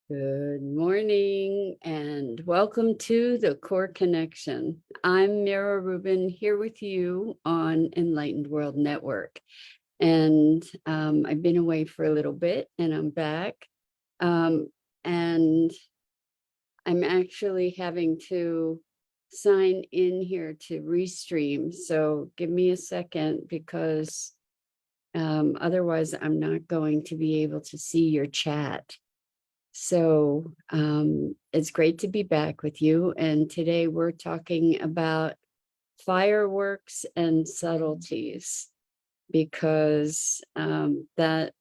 Good morning and welcome to the Core Connection. I'm Mira Rubin here with you on Enlightened World Network. And I've been away for a little bit and I'm back. And I'm actually having to sign in here to restream. So give me a second because otherwise I'm not going to be able to see your chat. So it's great to be back with you. And today we're talking about fireworks and subtleties because that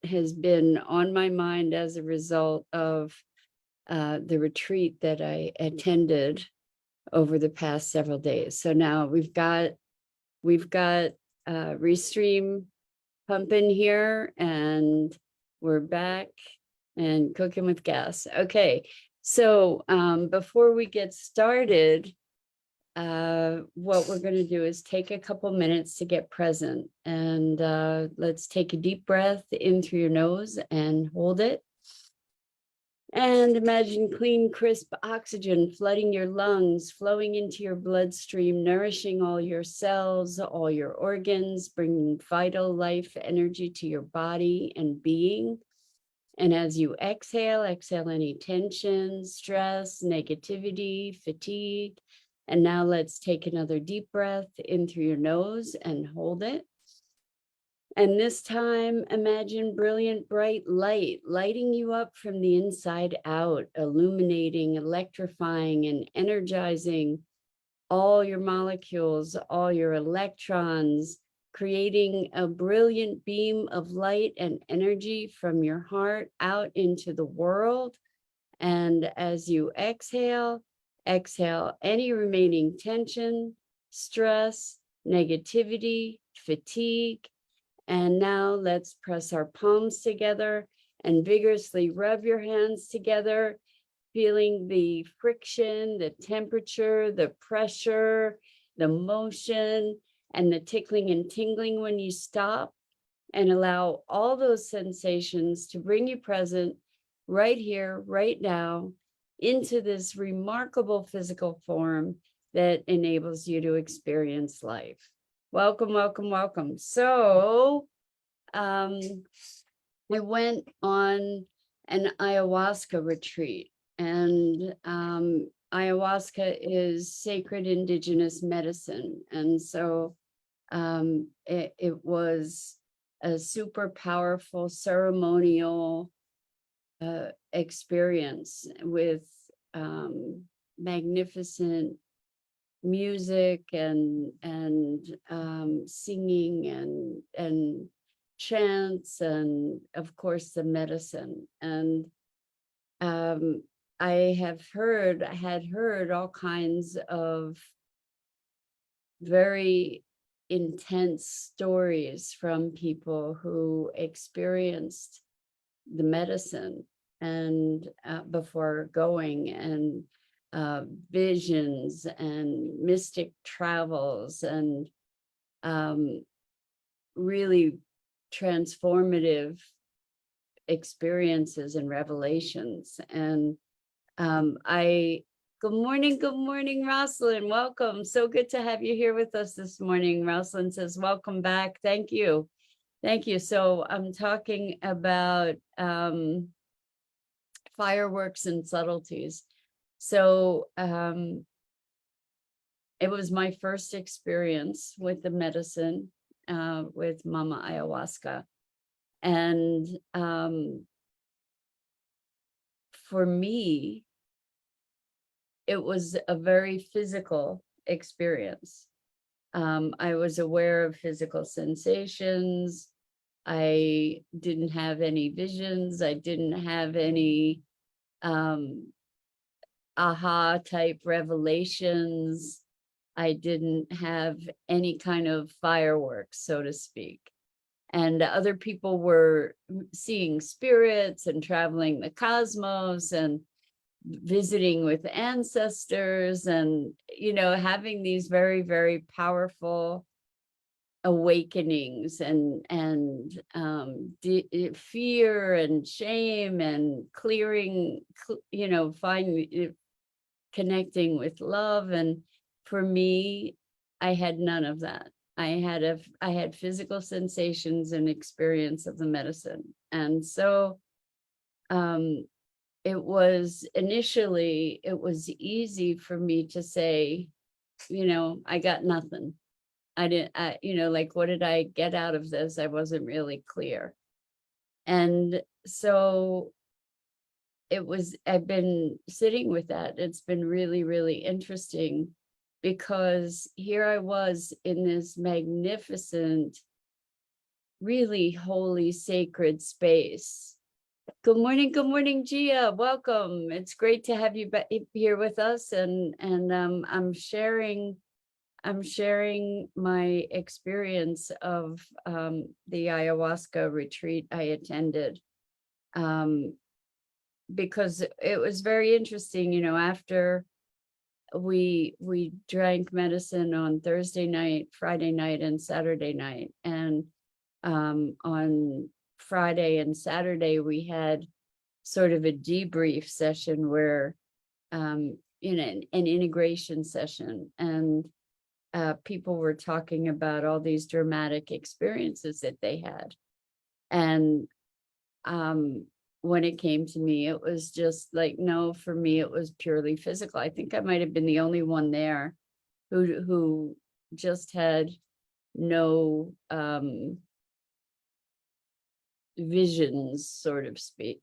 has been on my mind as a result of the retreat that I attended over the past several days. So now we've got Restream pumping here and we're back and cooking with gas. Okay, so before we get started, what we're going to do is take a couple minutes to get present. And let's take a deep breath in through your nose and hold it. And imagine clean, crisp oxygen flooding your lungs, flowing into your bloodstream, nourishing all your cells, all your organs, bringing vital life energy to your body and being. And as you exhale, exhale any tension, stress, negativity, fatigue. And now let's take another deep breath in through your nose and hold it. And this time, imagine brilliant, bright light lighting you up from the inside out, illuminating, electrifying, and energizing all your molecules, all your electrons, creating a brilliant beam of light and energy from your heart out into the world. And as you exhale, exhale any remaining tension, stress, negativity, fatigue. And now let's press our palms together and vigorously rub your hands together, feeling the friction, the temperature, the pressure, the motion, and the tickling and tingling when you stop, and allow all those sensations to bring you present right here, right now, into this remarkable physical form that enables you to experience life. Welcome, welcome, welcome. So I went on an ayahuasca retreat, and ayahuasca is sacred indigenous medicine. And so it was a super powerful ceremonial experience with magnificent music and singing and chants, and of course the medicine. And I had heard all kinds of very intense stories from people who experienced the medicine and before going, and visions and mystic travels and really transformative experiences and revelations. And good morning, Rosalind. Welcome. So good to have you here with us this morning. Rosalind says, welcome back. Thank you. Thank you. So I'm talking about fireworks and subtleties. So it was my first experience with the medicine, with Mama Ayahuasca. And for me, it was a very physical experience. I was aware of physical sensations. I didn't have any visions. I didn't have any aha type revelations. I didn't have any kind of fireworks, so to speak. And other people were seeing spirits and traveling the cosmos and visiting with ancestors and, having these very, very powerful awakenings and fear and shame and clearing, finding, connecting with love. And for me, I had none of that. I had physical sensations and experience of the medicine. And so it was easy for me to say, I got nothing. Like, what did I get out of this? I wasn't really clear. And so I've been sitting with that. It's been really, really interesting, because here I was in this magnificent, really holy, sacred space. Good morning, Gia. Welcome. It's great to have you here with us. And I'm sharing my experience of the ayahuasca retreat I attended, because it was very interesting. After we drank medicine on Thursday night, Friday night, and Saturday night, and on Friday and Saturday we had sort of a debrief session where an integration session, and people were talking about all these dramatic experiences that they had. And when it came to me, it was just like, no, for me, it was purely physical. I think I might have been the only one there who just had no visions, so to speak.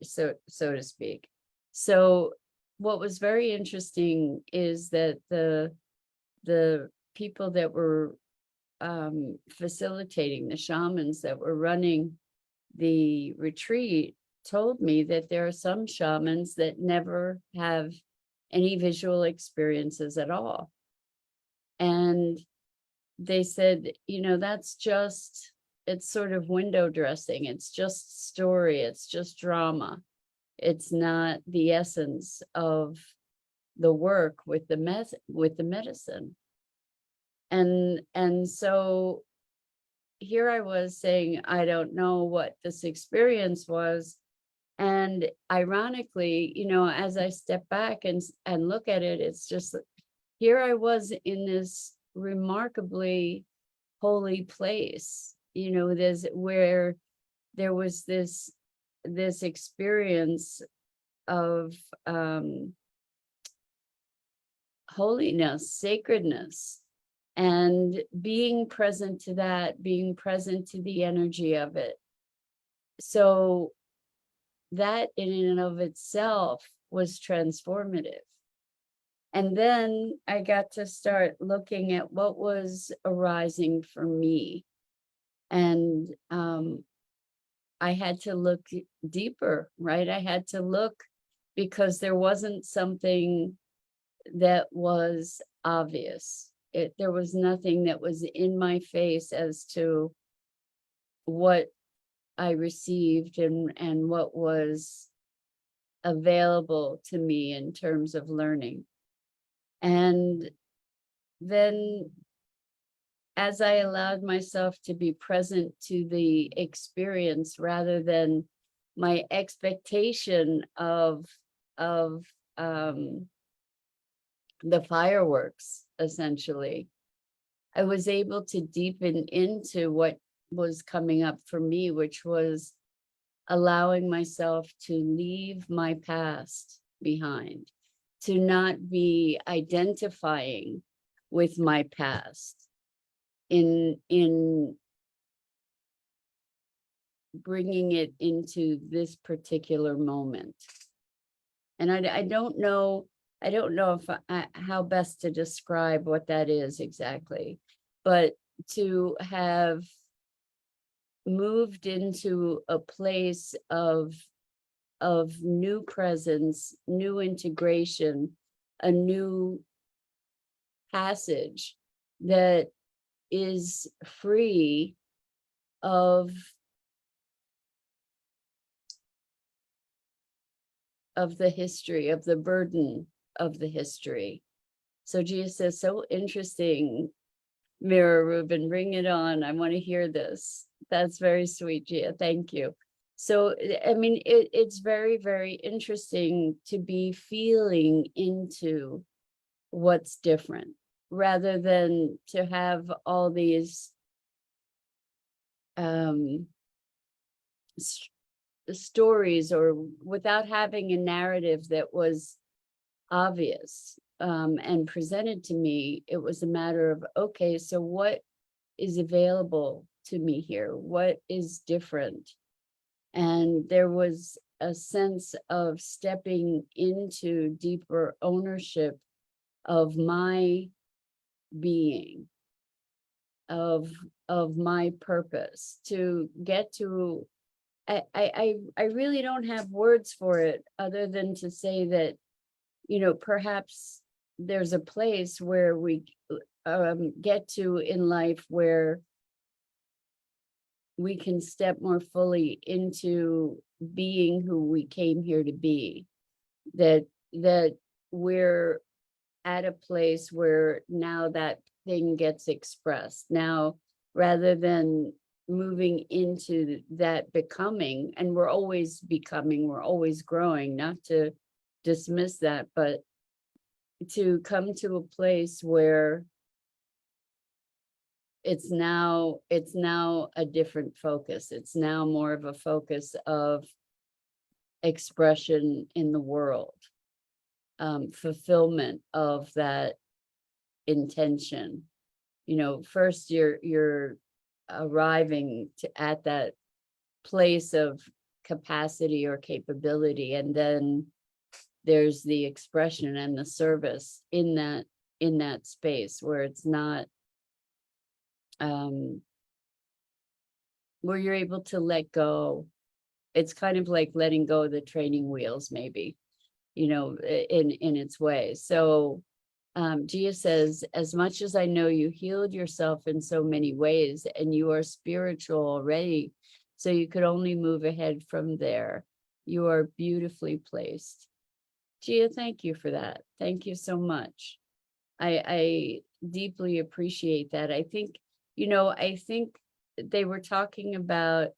So what was very interesting is that the people that were facilitating, the shamans that were running the retreat, told me that there are some shamans that never have any visual experiences at all. And they said, it's sort of window dressing. It's just story. It's just drama. It's not the essence of the work with the medicine. And so here I was saying, I don't know what this experience was. And ironically, as I step back and look at it, it's just, here I was in this remarkably holy place, where there was this experience of holiness, sacredness, and being present to that, being present to the energy of it. So that in and of itself was transformative. And then I got to start looking at what was arising for me. And I had to look deeper, right? I had to look, because there wasn't something that was obvious. There was nothing that was in my face as to what I received and what was available to me in terms of learning. And then as I allowed myself to be present to the experience rather than my expectation of the fireworks, essentially, I was able to deepen into what was coming up for me, which was allowing myself to leave my past behind, to not be identifying with my past in bringing it into this particular moment. And I don't know if how best to describe what that is exactly, but to have moved into a place of new presence, new integration, a new passage that is free of the history, of the burden of the history. So Gia says, so interesting Mira, Rubin, bring it on. I want to hear this. That's very sweet, Gia. Thank you. So, I mean, it's very, very interesting to be feeling into what's different rather than to have all these um, stories, or without having a narrative that was obvious and presented to me. It was a matter of, okay, so what is available to me here? What is different? And there was a sense of stepping into deeper ownership of my being, of my purpose, to get to I really don't have words for it other than to say that, perhaps there's a place where we get to in life where we can step more fully into being who we came here to be, that we're at a place where now that thing gets expressed now, rather than moving into that becoming. And we're always becoming, we're always growing, not to dismiss that, but to come to a place where it's now a different focus. It's now more of a focus of expression in the world, fulfillment of that intention. First you're arriving at that place of capacity or capability, and then there's the expression and the service in that space where it's not where you're able to let go. It's kind of like letting go of the training wheels, maybe, in its way. So Gia says, as much as I know you healed yourself in so many ways and you are spiritual already, so you could only move ahead from there. You are beautifully placed. Gia, thank you for that. Thank you so much. I deeply appreciate that. I think they were talking about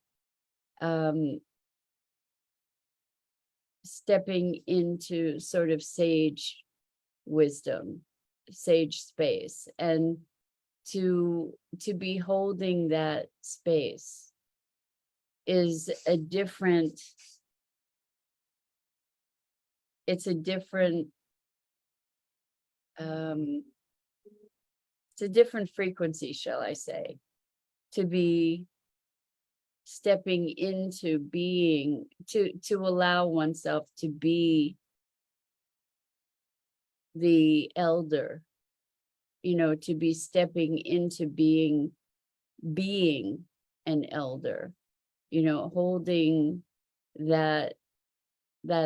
stepping into sort of sage wisdom, sage space, and to be holding that space is a different, it's a different it's a different frequency, shall I say, to be stepping into being, to allow oneself to be the elder, to be stepping into being an elder, holding that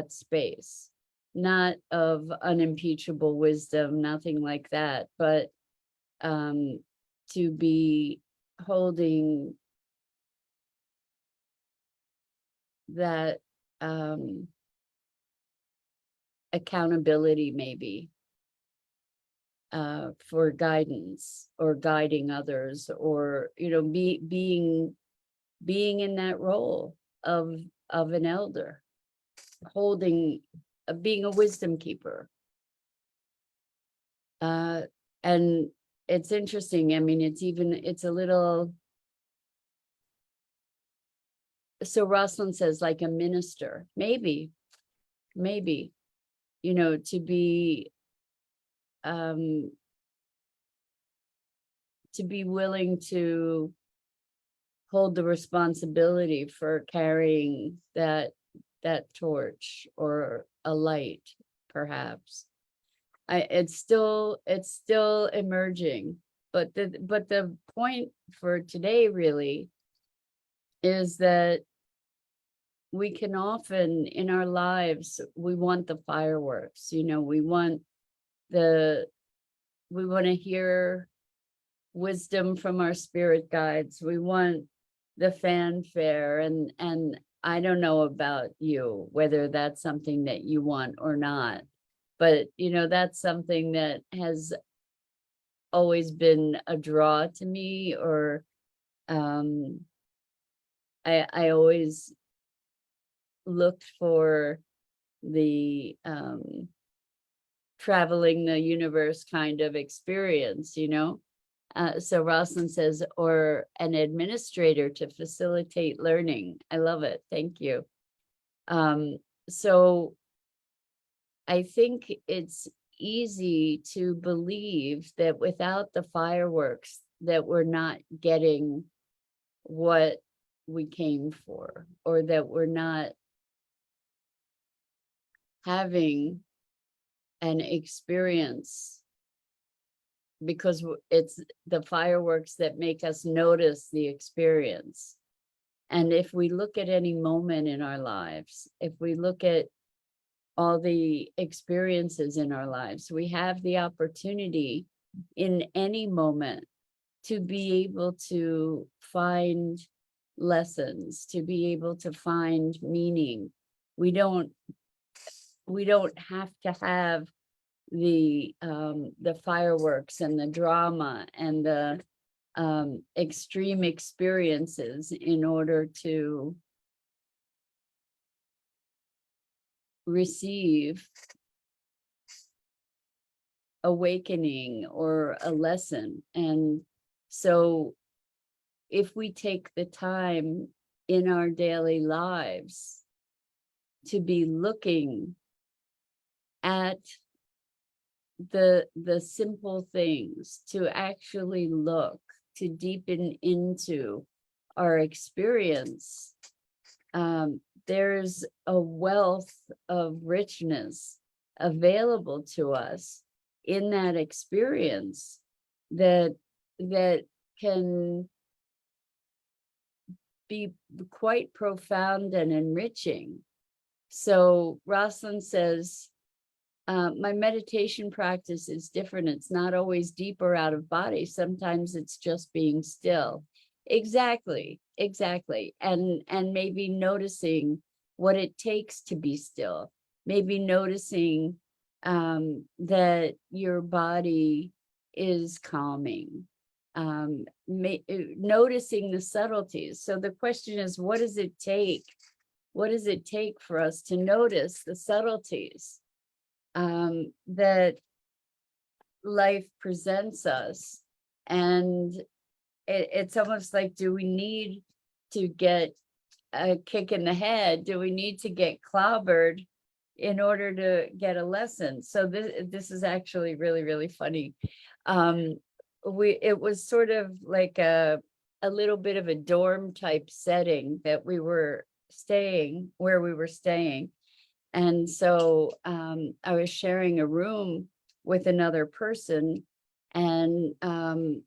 space, not of unimpeachable wisdom, nothing like that, but to be holding that accountability, maybe, for guidance or guiding others, or being in that role of an elder, holding being a wisdom keeper. And it's interesting. I mean, it's a little, so Rosalind says, like a minister, maybe, to be willing to hold the responsibility for carrying that torch, or a light, perhaps. It's still emerging, but the point for today really is that we can often in our lives, we want the fireworks, we want to hear wisdom from our spirit guides. We want the fanfare, and I don't know about you, whether that's something that you want or not, but that's something that has always been a draw to me, or I always looked for the traveling the universe kind of experience, you know. So Rosalind says, or an administrator to facilitate learning. I love it. Thank you. So I think it's easy to believe that without the fireworks, that we're not getting what we came for, or that we're not having an experience, because it's the fireworks that make us notice the experience. And if we look at any moment in our lives, if we look at all the experiences in our lives, we have the opportunity in any moment to be able to find lessons, to be able to find meaning. We don't have to have the fireworks and the drama and the extreme experiences in order to receive awakening or a lesson. And so if we take the time in our daily lives to be looking at the simple things, to actually look, to deepen into our experience, there's a wealth of richness available to us in that experience that can be quite profound and enriching. So Rosalind says, my meditation practice is different. It's not always deep or out of body. Sometimes it's just being still. Exactly. And maybe noticing what it takes to be still. Maybe noticing that your body is calming. Noticing the subtleties. So the question is, what does it take? What does it take for us to notice the subtleties that life presents us? And it's almost like, do we need to get a kick in the head? Do we need to get clobbered in order to get a lesson? So this is actually really, really funny. It was sort of like a little bit of a dorm type setting that we were staying, where we were staying. And so I was sharing a room with another person, and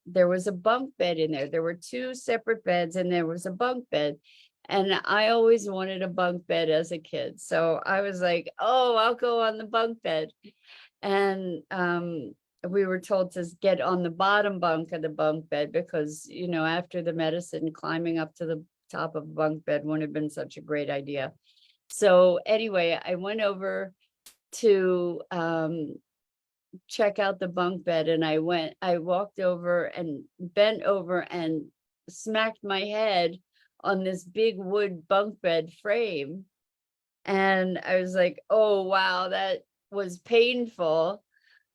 there was a bunk bed in there. There were two separate beds, and there was a bunk bed. And I always wanted a bunk bed as a kid. So I was like, oh, I'll go on the bunk bed. And we were told to get on the bottom bunk of the bunk bed because, you know, after the medicine, climbing up to the top of a bunk bed wouldn't have been such a great idea. So anyway, I went over to check out the bunk bed, and I walked over and bent over and smacked my head on this big wood bunk bed frame. And I was like, oh, wow, that was painful.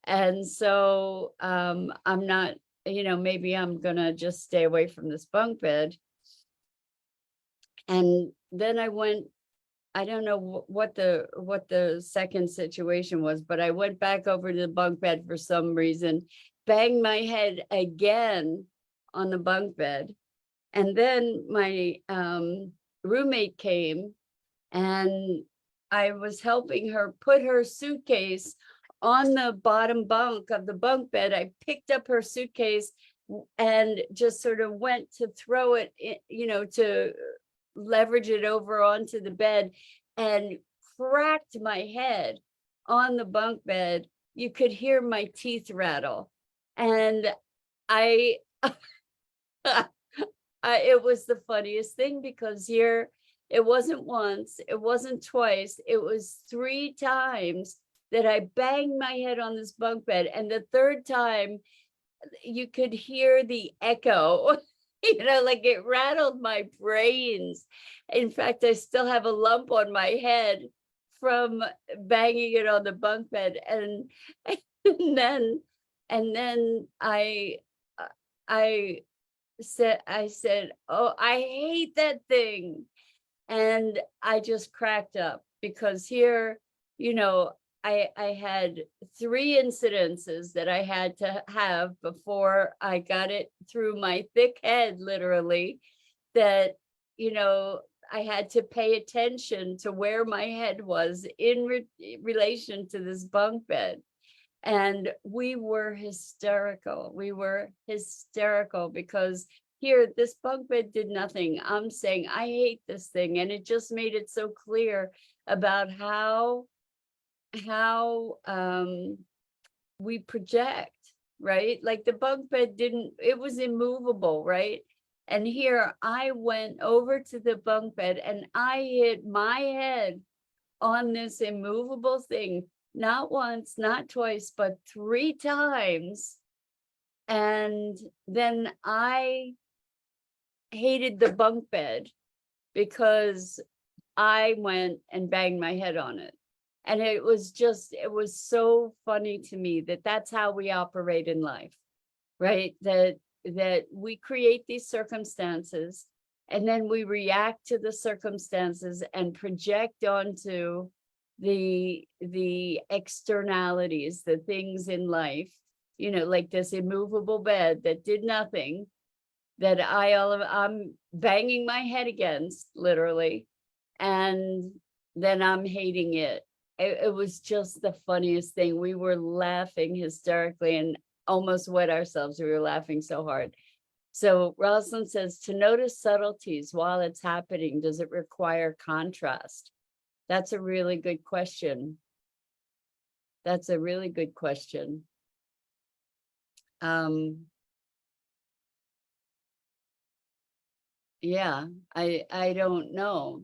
And so I'm not, you know, maybe I'm gonna just stay away from this bunk bed. And then I went, I don't know what the second situation was, but I went back over to the bunk bed for some reason, banged my head again on the bunk bed. And then my roommate came, and I was helping her put her suitcase on the bottom bunk of the bunk bed. I picked up her suitcase and just sort of went to throw it, you know, to leverage it over onto the bed, and cracked my head on the bunk bed. You could hear my teeth rattle. And I it was the funniest thing, because here, it wasn't once, it wasn't twice, it was 3 times that I banged my head on this bunk bed. And the third time, you could hear the echo, like it rattled my brains. In fact, I still have a lump on my head from banging it on the bunk bed. And then, I said, oh, I hate that thing. And I just cracked up because here, I had 3 incidences that I had to have before I got it through my thick head, literally, that, I had to pay attention to where my head was in relation to this bunk bed. And we were hysterical. We were hysterical because here, this bunk bed did nothing. I'm saying, I hate this thing. And it just made it so clear about how we project, right? Like the bunk bed it was immovable, right? And here I went over to the bunk bed and I hit my head on this immovable thing, not once, not twice, but 3 times. And then I hated the bunk bed because I went and banged my head on it. And it was so funny to me that that's how we operate in life, right? That we create these circumstances and then we react to the circumstances and project onto the externalities, the things in life, like this immovable bed that did nothing, that I'm banging my head against, literally, and then I'm hating it. It was just the funniest thing. We were laughing hysterically and almost wet ourselves. We were laughing so hard. So Rosalind says, to notice subtleties while it's happening, does it require contrast? That's a really good question. That's a really good question. Yeah, I don't know.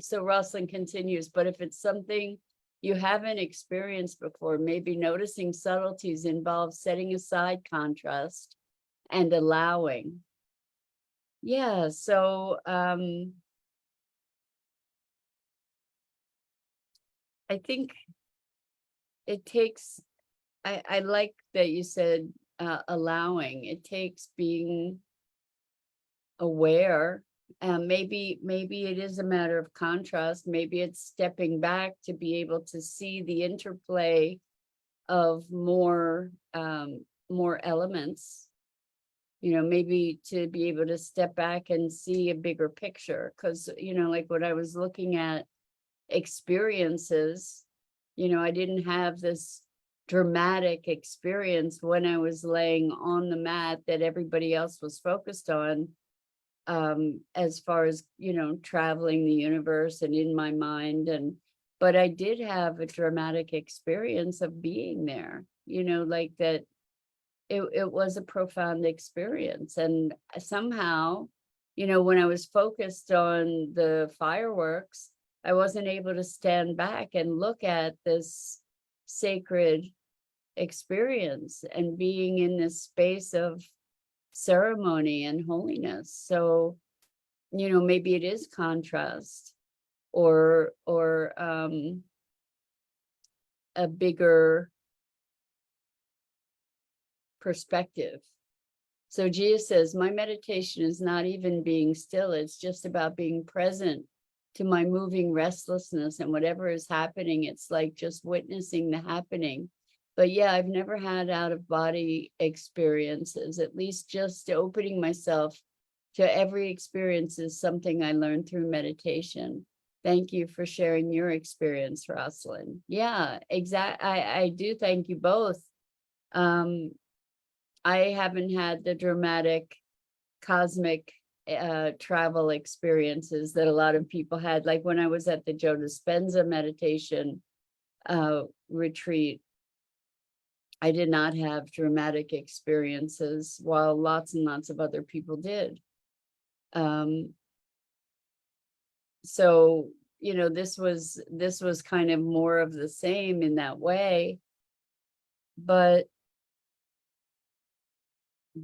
So Rosalind continues, but if it's something you haven't experienced before, maybe noticing subtleties involves setting aside contrast and allowing. Yeah, so I think it takes, I like that you said allowing. It takes being aware. Maybe it is a matter of contrast. Maybe it's stepping back to be able to see the interplay of more elements. Maybe to be able to step back and see a bigger picture. Because like when I was looking at experiences, I didn't have this dramatic experience when I was laying on the mat that everybody else was focused on. As far as, traveling the universe and in my mind. But I did have a dramatic experience of being there, like that it was a profound experience. And somehow, when I was focused on the fireworks, I wasn't able to stand back and look at this sacred experience and being in this space of ceremony and holiness. So, maybe it is contrast or a bigger perspective. So Gia says, my meditation is not even being still. It's just about being present to my moving restlessness and whatever is happening. It's like just witnessing the happening. But yeah, I've never had out of body experiences, at least just opening myself to every experience is something I learned through meditation. Thank you for sharing your experience, Rosalind. Yeah, exactly. I do thank you both. I haven't had the dramatic cosmic travel experiences that a lot of people had. Like when I was at the Joe Dispenza meditation retreat, I did not have dramatic experiences, while lots and lots of other people did. So, this was kind of more of the same in that way. But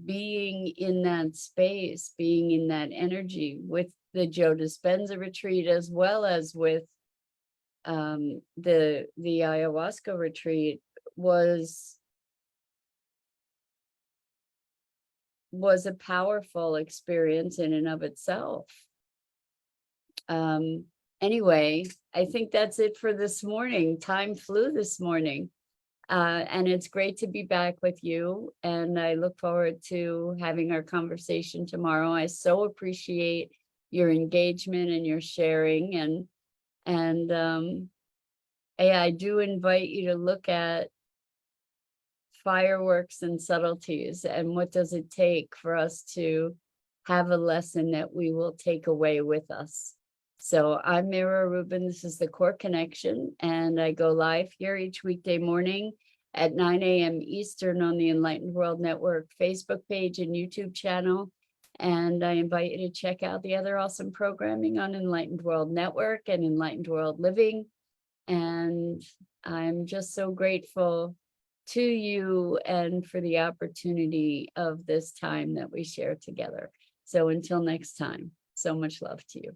being in that space, being in that energy with the Joe Dispenza retreat, as well as with the ayahuasca retreat, was a powerful experience in and of itself. Anyway, I think that's it for this morning. Time flew this morning. And it's great to be back with you. And I look forward to having our conversation tomorrow. I so appreciate your engagement and your sharing. And I do invite you to look at fireworks and subtleties, and what does it take for us to have a lesson that we will take away with us. So I'm Mira Rubin. This is the Core Connection, and I go live here each weekday morning at 9 a.m. Eastern on the Enlightened World Network Facebook page and YouTube channel. And I invite you to check out the other awesome programming on Enlightened World Network and Enlightened World Living. And I'm just so grateful to you and for the opportunity of this time that we share together. So until next time, so much love to you.